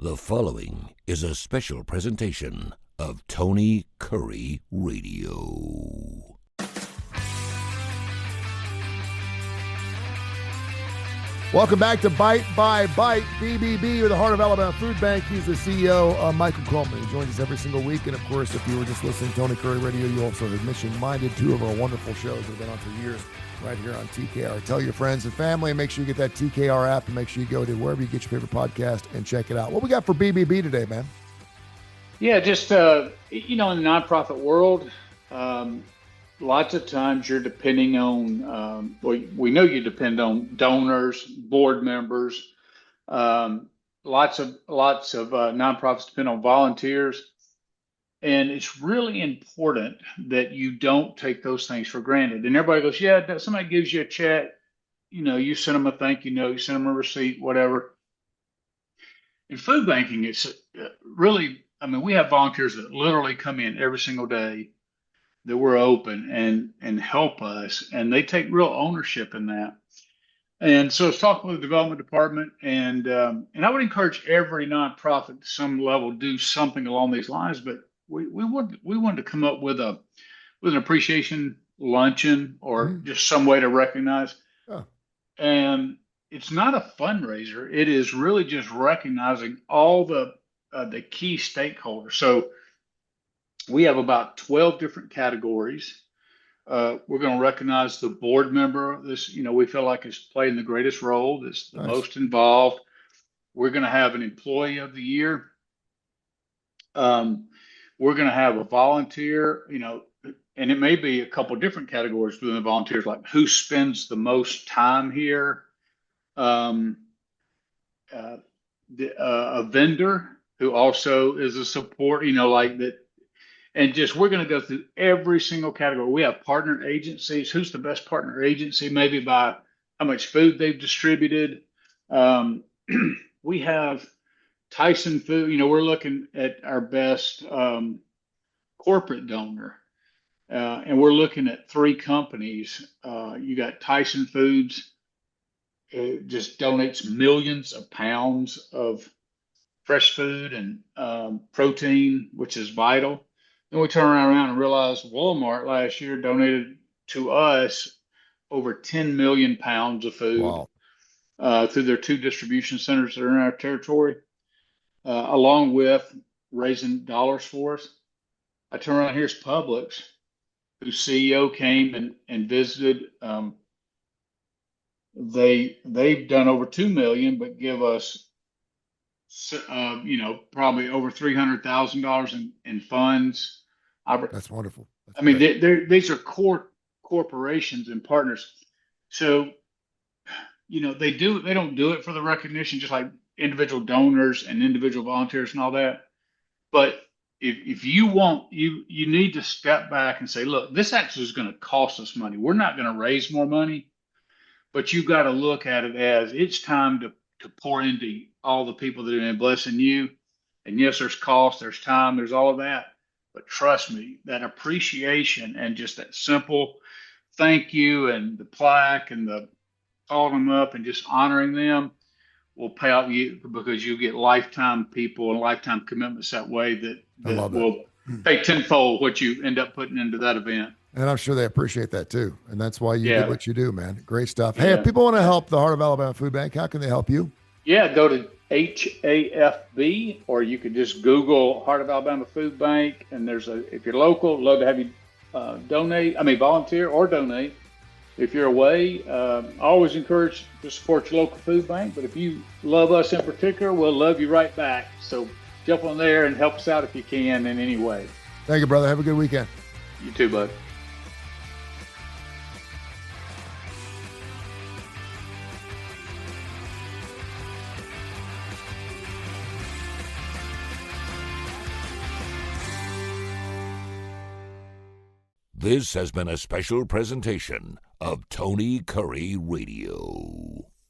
The following is a special presentation of Tony Kurre Radio. Welcome back to Bite by Bite, BBB, or the Heart of Alabama Food Bank. He's the CEO, Michael Coleman. He joins us every single week. And, of course, if you were just listening to Tony Kurre Radio, you also heard Mission Minded, two of our wonderful shows that have been on for years right here on TKR. Tell your friends and family, and make sure you get that TKR app, and make sure you go to wherever you get your favorite podcast and check it out. What we got for BBB today, man? Yeah, just, in the nonprofit world, lots of times you're depending on, we know you depend on donors, board members. Lots of nonprofits depend on volunteers. And it's really important that you don't take those things for granted. And everybody goes, yeah, somebody gives you a check, you send them a thank you note, you send them a receipt, whatever. In food banking, it's really, we have volunteers that literally come in every single day that we're open and help us, and they take real ownership in that. And so I was talking with the development department, and I would encourage every nonprofit to some level do something along these lines. But we wanted to come up with an appreciation luncheon or just some way to recognize. Oh. And it's not a fundraiser; it is really just recognizing all the key stakeholders. So we have about 12 different categories. We're going to recognize the board member. This, we feel like is playing the greatest role. That's the most involved. We're going to have an employee of the year. We're going to have a volunteer, and it may be a couple different categories within the volunteers, like who spends the most time here. A vendor who also is a support, like that. And we're going to go through every single category. We have partner agencies. Who's the best partner agency? Maybe by how much food they've distributed. We have Tyson Food. We're looking at our best corporate donor. And we're looking at 3 companies. You got Tyson Foods. It just donates millions of pounds of fresh food and protein, which is vital. Then we turn around and realize Walmart last year donated to us over 10 million pounds of food through their 2 distribution centers that are in our territory, along with raising dollars for us. I turn around, here's Publix, whose CEO came and visited. They've done over 2 million, but give us probably over $300,000 in funds. That's wonderful. These are core corporations and partners. So, they don't do it for the recognition, just like individual donors and individual volunteers and all that. But if you want, you need to step back and say, look, this actually is going to cost us money. We're not going to raise more money, but you've got to look at it as it's time to pour into all the people that have been blessing you. And yes, there's cost, there's time, there's all of that. But trust me, that appreciation and just that simple thank you and the plaque and the calling them up and just honoring them will pay out you, because you get lifetime people and lifetime commitments that way that will pay tenfold what you end up putting into that event. And I'm sure they appreciate that too. And that's why you do what you do, man. Great stuff. Hey, Yeah. if people want to help the Heart of Alabama Food Bank, how can they help you? Yeah, go to HAFB, or you can just Google Heart of Alabama Food Bank. And if you're local, love to have you volunteer or donate. If you're away, I always encourage to support your local food bank. But if you love us in particular, we'll love you right back. So jump on there and help us out if you can in any way. Thank you, brother. Have a good weekend. You too, bud. This has been a special presentation of Tony Kurre Radio.